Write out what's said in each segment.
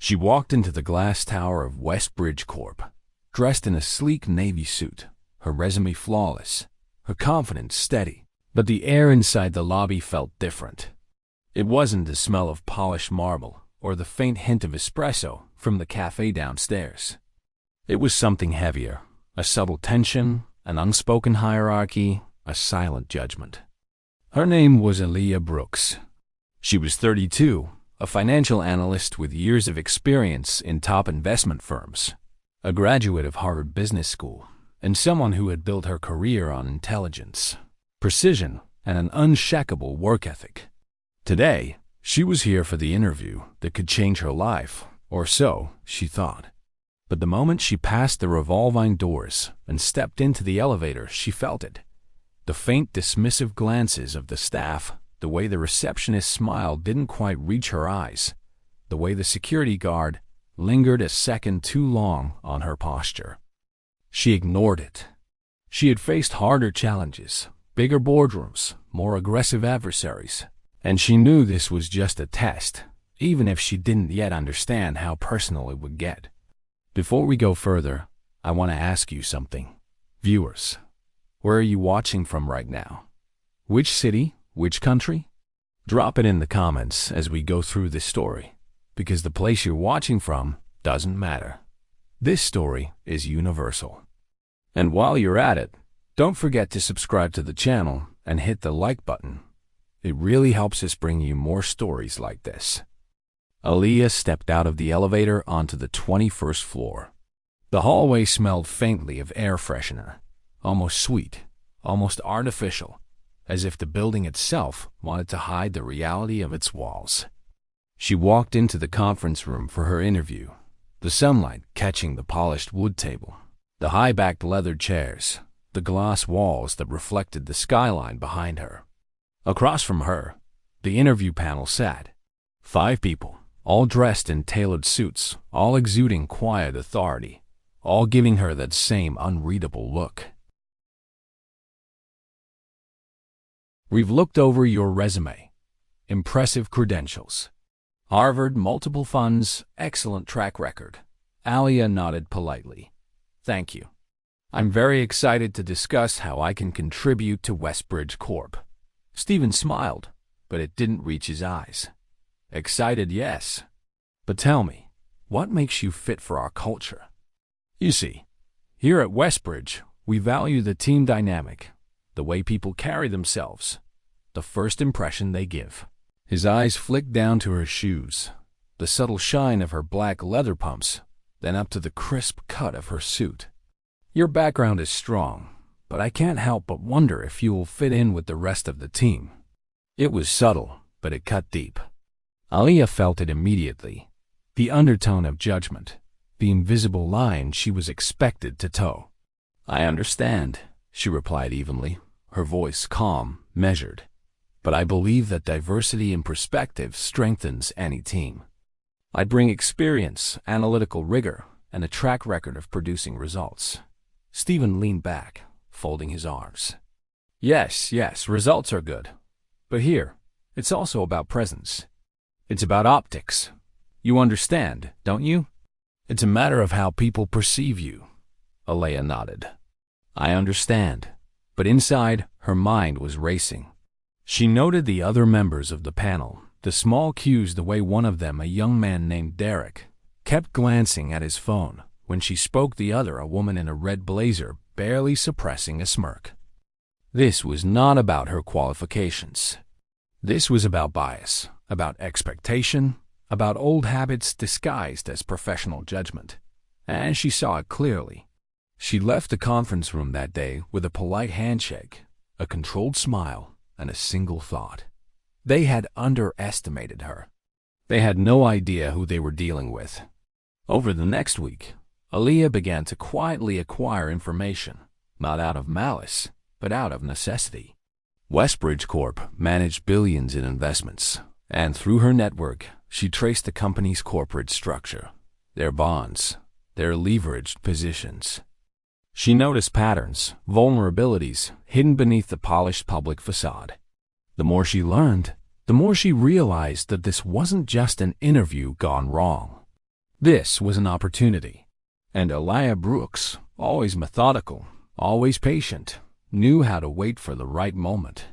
She walked into the glass tower of Westbridge Corp, dressed in a sleek navy suit, her resume flawless, her confidence steady. But the air inside the lobby felt different. It wasn't the smell of polished marble or the faint hint of espresso from the cafe downstairs. It was something heavier, a subtle tension, an unspoken hierarchy, a silent judgment. Her name was Aaliyah Brooks. She was 32, a financial analyst with years of experience in top investment firms, a graduate of Harvard Business School, and someone who had built her career on intelligence, precision, and an unshakable work ethic. Today, she was here for the interview that could change her life, or so she thought. But the moment she passed the revolving doors and stepped into the elevator, she felt it. The faint dismissive glances of the staff, the way the receptionist's smile didn't quite reach her eyes, the way the security guard lingered a second too long on her posture. She ignored it. She had faced harder challenges, bigger boardrooms, more aggressive adversaries, and she knew this was just a test, even if she didn't yet understand how personal it would get. Before we go further, I want to ask you something. Viewers, where are you watching from right now? Which city? Which country? Drop it in the comments as we go through this story, because the place you're watching from doesn't matter. This story is universal. And while you're at it, don't forget to subscribe to the channel and hit the like button. It really helps us bring you more stories like this. Aaliyah stepped out of the elevator onto the 21st floor. The hallway smelled faintly of air freshener, almost sweet, almost artificial, as if the building itself wanted to hide the reality of its walls. She walked into the conference room for her interview, the sunlight catching the polished wood table, the high-backed leather chairs, the glass walls that reflected the skyline behind her. Across from her, the interview panel sat. 5 people, all dressed in tailored suits, all exuding quiet authority, all giving her that same unreadable look. We've looked over your resume. Impressive credentials. Harvard, multiple funds, excellent track record. Aaliyah nodded politely. Thank you. I'm very excited to discuss how I can contribute to Westbridge Corp. Stephen smiled, but it didn't reach his eyes. Excited, yes. But tell me, what makes you fit for our culture? You see, here at Westbridge, we value the team dynamic, the way people carry themselves, the first impression they give. His eyes flicked down to her shoes, the subtle shine of her black leather pumps, then up to the crisp cut of her suit. Your background is strong, but I can't help but wonder if you will fit in with the rest of the team. It was subtle, but it cut deep. Aaliyah felt it immediately, the undertone of judgment, the invisible line she was expected to toe. I understand, she replied evenly, her voice calm, measured. But I believe that diversity in perspective strengthens any team. I bring experience, analytical rigor, and a track record of producing results. Stephen leaned back, folding his arms. Yes, results are good. But here, it's also about presence. It's about optics. You understand, don't you? It's a matter of how people perceive you. Aaliyah nodded. I understand. But inside, her mind was racing. She noted the other members of the panel, the small cues, the way one of them, a young man named Derek, kept glancing at his phone. When she spoke, the other, a woman in a red blazer, barely suppressing a smirk. This was not about her qualifications. This was about bias, about expectation, about old habits disguised as professional judgment. And she saw it clearly. She left the conference room that day with a polite handshake, a controlled smile, and a single thought. They had underestimated her. They had no idea who they were dealing with. Over the next week, Aaliyah began to quietly acquire information, not out of malice, but out of necessity. Westbridge Corp managed billions in investments, and through her network, she traced the company's corporate structure, their bonds, their leveraged positions. She noticed patterns, vulnerabilities hidden beneath the polished public facade. The more she learned, the more she realized that this wasn't just an interview gone wrong. This was an opportunity. And Aliyah Brooks, always methodical, always patient, knew how to wait for the right moment.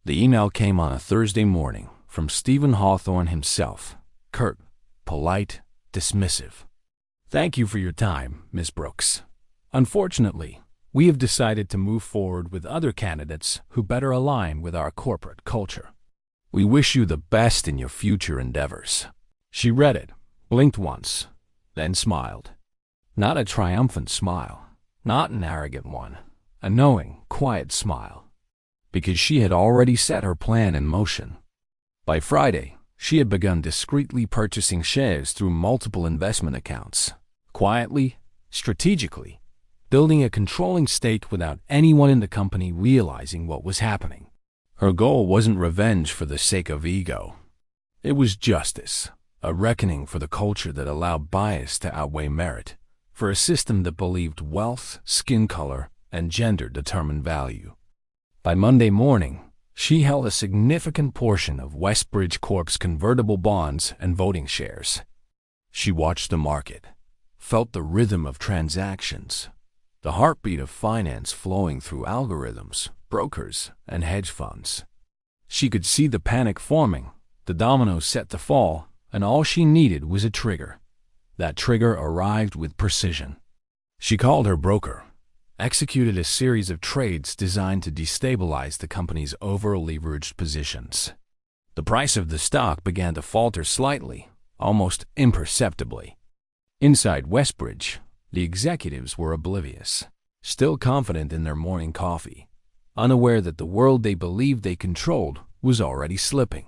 The email came on a Thursday morning from Stephen Hawthorne himself, curt, polite, dismissive. "Thank you for your time, Ms. Brooks. Unfortunately, we have decided to move forward with other candidates who better align with our corporate culture. We wish you the best in your future endeavors." She read it, blinked once, then smiled. Not a triumphant smile, not an arrogant one, a knowing, quiet smile. Because she had already set her plan in motion. By Friday, she had begun discreetly purchasing shares through multiple investment accounts, quietly, strategically, building a controlling stake without anyone in the company realizing what was happening. Her goal wasn't revenge for the sake of ego. It was justice, a reckoning for the culture that allowed bias to outweigh merit, for a system that believed wealth, skin color, and gender determined value. By Monday morning, she held a significant portion of Westbridge Corp's convertible bonds and voting shares. She watched the market, felt the rhythm of transactions, the heartbeat of finance flowing through algorithms, brokers, and hedge funds. She could see the panic forming, the dominoes set to fall, and all she needed was a trigger. That trigger arrived with precision. She called her broker, executed a series of trades designed to destabilize the company's over-leveraged positions. The price of the stock began to falter slightly, almost imperceptibly. Inside Westbridge, the executives were oblivious, still confident in their morning coffee, unaware that the world they believed they controlled was already slipping.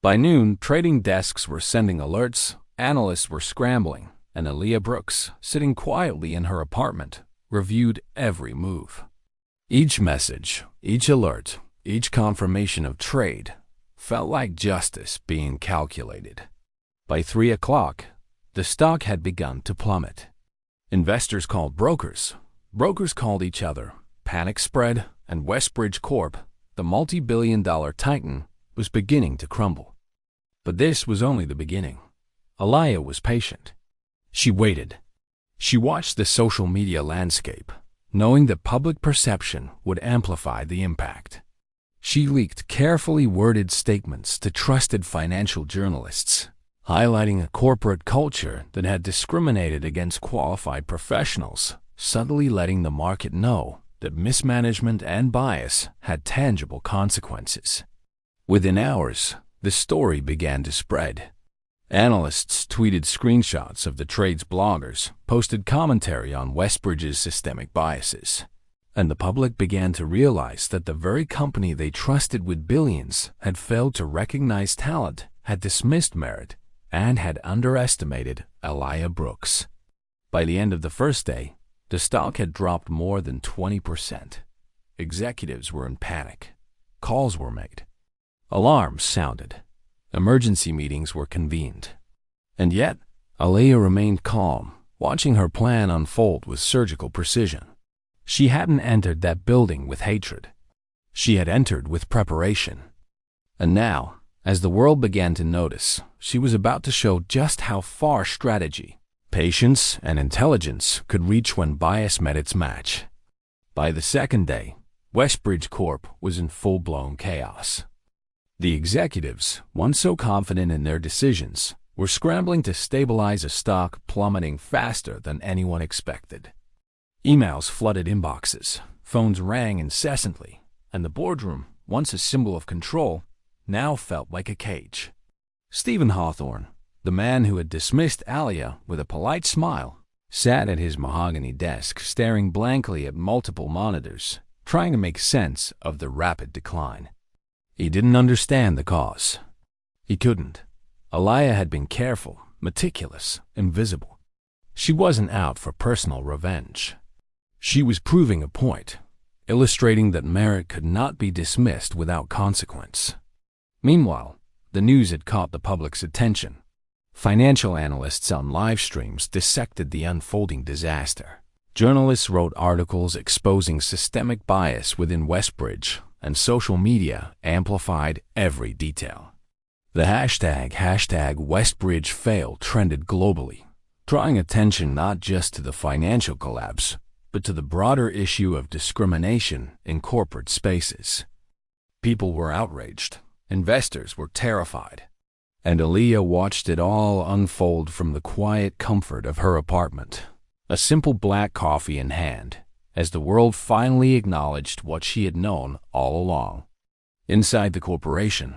By noon, trading desks were sending alerts, analysts were scrambling, and Aliyah Brooks, sitting quietly in her apartment, reviewed every move. Each message, each alert, each confirmation of trade felt like justice being calculated. By 3 o'clock, the stock had begun to plummet. Investors called brokers. Brokers called each other. Panic spread, and Westbridge Corp, the multi-billion-dollar titan, was beginning to crumble. But this was only the beginning. Aliyah was patient. She waited. She watched the social media landscape, knowing that public perception would amplify the impact. She leaked carefully worded statements to trusted financial journalists, highlighting a corporate culture that had discriminated against qualified professionals, subtly letting the market know that mismanagement and bias had tangible consequences. Within hours, the story began to spread. Analysts tweeted screenshots of the trade's bloggers, posted commentary on Westbridge's systemic biases, and the public began to realize that the very company they trusted with billions had failed to recognize talent, had dismissed merit, and had underestimated Aliyah Brooks. By the end of the first day, the stock had dropped more than 20%. Executives were in panic. Calls were made. Alarms sounded. Emergency meetings were convened. And yet, Aliyah remained calm, watching her plan unfold with surgical precision. She hadn't entered that building with hatred. She had entered with preparation. And now, as the world began to notice, she was about to show just how far strategy, patience, and intelligence could reach when bias met its match. By the second day, Westbridge Corp was in full-blown chaos. The executives, once so confident in their decisions, were scrambling to stabilize a stock plummeting faster than anyone expected. Emails flooded inboxes, phones rang incessantly, and the boardroom, once a symbol of control, now felt like a cage. Stephen Hawthorne, the man who had dismissed Aliyah with a polite smile, sat at his mahogany desk staring blankly at multiple monitors, trying to make sense of the rapid decline. He didn't understand the cause. He couldn't. Aliyah had been careful, meticulous, invisible. She wasn't out for personal revenge. She was proving a point, illustrating that merit could not be dismissed without consequence. Meanwhile, the news had caught the public's attention. Financial analysts on live streams dissected the unfolding disaster. Journalists wrote articles exposing systemic bias within Westbridge, and social media amplified every detail. The hashtag #WestbridgeFail trended globally, drawing attention not just to the financial collapse, but to the broader issue of discrimination in corporate spaces. People were outraged, investors were terrified, and Aaliyah watched it all unfold from the quiet comfort of her apartment, a simple black coffee in hand, as the world finally acknowledged what she had known all along. Inside the corporation,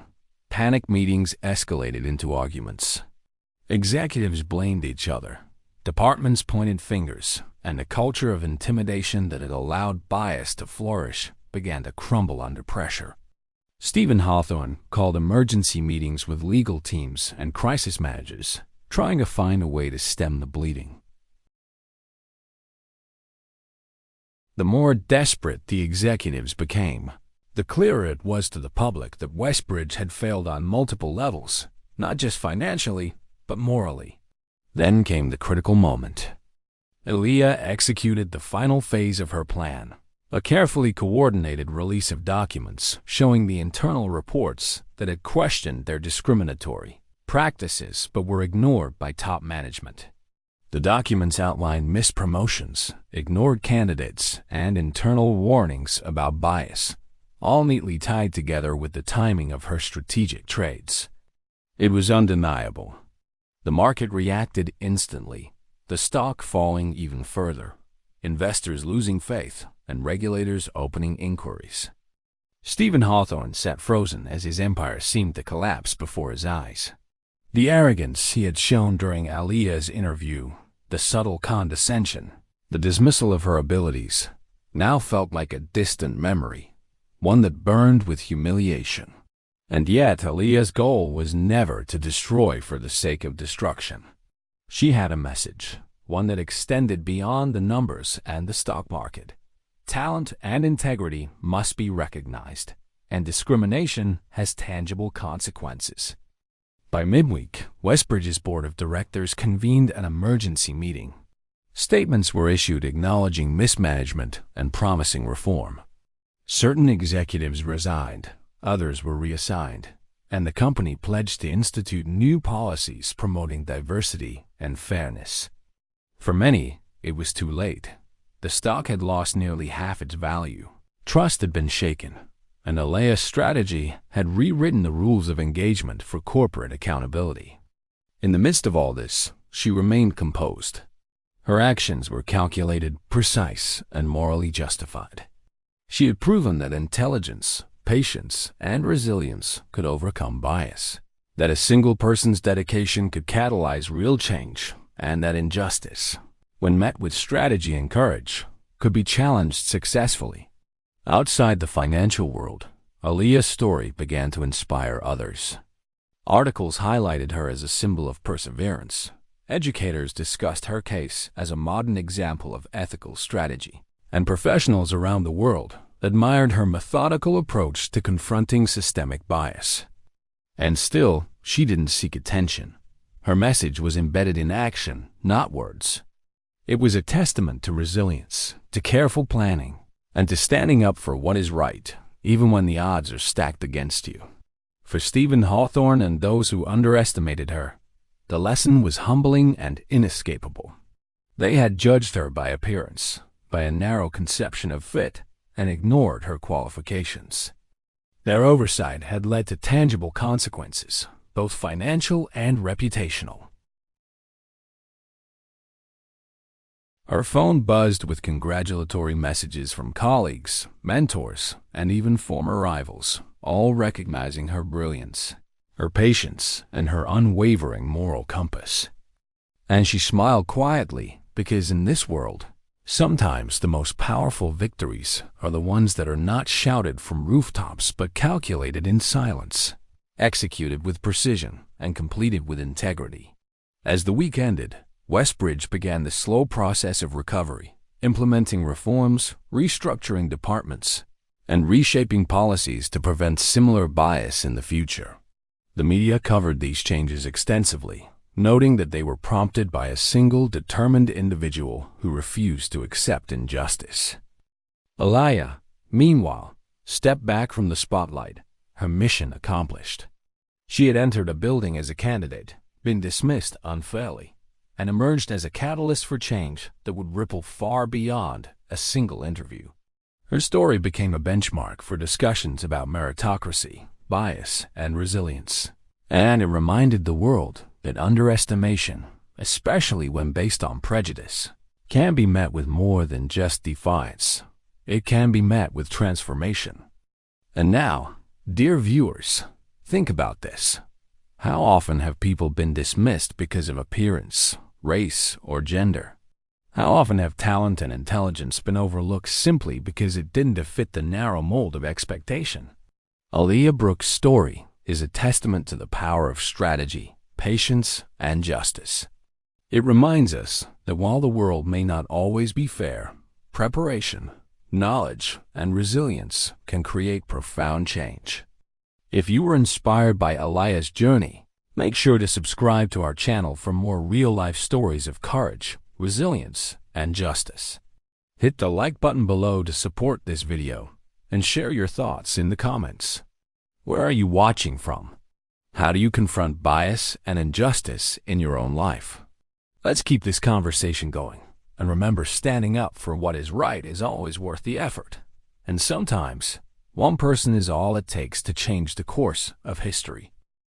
panic meetings escalated into arguments. Executives blamed each other, departments pointed fingers, and the culture of intimidation that had allowed bias to flourish began to crumble under pressure. Stephen Hawthorne called emergency meetings with legal teams and crisis managers, trying to find a way to stem the bleeding. The more desperate the executives became, the clearer it was to the public that Westbridge had failed on multiple levels, not just financially, but morally. Then came the critical moment. Aaliyah executed the final phase of her plan, a carefully coordinated release of documents showing the internal reports that had questioned their discriminatory practices but were ignored by top management. The documents outlined mispromotions, ignored candidates, and internal warnings about bias, all neatly tied together with the timing of her strategic trades. It was undeniable. The market reacted instantly, the stock falling even further, investors losing faith, and regulators opening inquiries. Stephen Hawthorne sat frozen as his empire seemed to collapse before his eyes. The arrogance he had shown during Aaliyah's interview, the subtle condescension, the dismissal of her abilities, now felt like a distant memory, one that burned with humiliation. And yet Aaliyah's goal was never to destroy for the sake of destruction. She had a message, one that extended beyond the numbers and the stock market. Talent and integrity must be recognized, and discrimination has tangible consequences. By midweek, Westbridge's board of directors convened an emergency meeting. Statements were issued acknowledging mismanagement and promising reform. Certain executives resigned, others were reassigned, and the company pledged to institute new policies promoting diversity and fairness. For many, it was too late. The stock had lost nearly half its value. Trust had been shaken, and Aaliyah's strategy had rewritten the rules of engagement for corporate accountability. In the midst of all this, she remained composed. Her actions were calculated, precise, and morally justified. She had proven that intelligence, patience, and resilience could overcome bias, that a single person's dedication could catalyze real change, and that injustice, when met with strategy and courage, could be challenged successfully. Outside the financial world, Aaliyah's story began to inspire others. Articles highlighted her as a symbol of perseverance. Educators discussed her case as a modern example of ethical strategy, and professionals around the world admired her methodical approach to confronting systemic bias. And still, she didn't seek attention. Her message was embedded in action, not words. It was a testament to resilience, to careful planning, and to standing up for what is right, even when the odds are stacked against you. For Stephen Hawthorne and those who underestimated her, the lesson was humbling and inescapable. They had judged her by appearance, by a narrow conception of fit, and ignored her qualifications. Their oversight had led to tangible consequences, both financial and reputational. Her phone buzzed with congratulatory messages from colleagues, mentors, and even former rivals, all recognizing her brilliance, her patience, and her unwavering moral compass. And she smiled quietly, because in this world, sometimes the most powerful victories are the ones that are not shouted from rooftops but calculated in silence, executed with precision, and completed with integrity. As the week ended, Westbridge began the slow process of recovery, implementing reforms, restructuring departments, and reshaping policies to prevent similar bias in the future. The media covered these changes extensively, noting that they were prompted by a single determined individual who refused to accept injustice. Aaliyah, meanwhile, stepped back from the spotlight, her mission accomplished. She had entered a building as a candidate, been dismissed unfairly, and emerged as a catalyst for change that would ripple far beyond a single interview. Her story became a benchmark for discussions about meritocracy, bias, and resilience. And it reminded the world that underestimation, especially when based on prejudice, can be met with more than just defiance. It can be met with transformation. And now, dear viewers, think about this. How often have people been dismissed because of appearance, race, or gender? How often have talent and intelligence been overlooked simply because it didn't fit the narrow mold of expectation? Aaliyah Brooks' story is a testament to the power of strategy, patience, and justice. It reminds us that while the world may not always be fair, preparation, knowledge, and resilience can create profound change. If you were inspired by Aaliyah's journey, make sure to subscribe to our channel for more real-life stories of courage, resilience, and justice. Hit the like button below to support this video, and share your thoughts in the comments. Where are you watching from? How do you confront bias and injustice in your own life? Let's keep this conversation going, and remember, standing up for what is right is always worth the effort. And sometimes, one person is all it takes to change the course of history.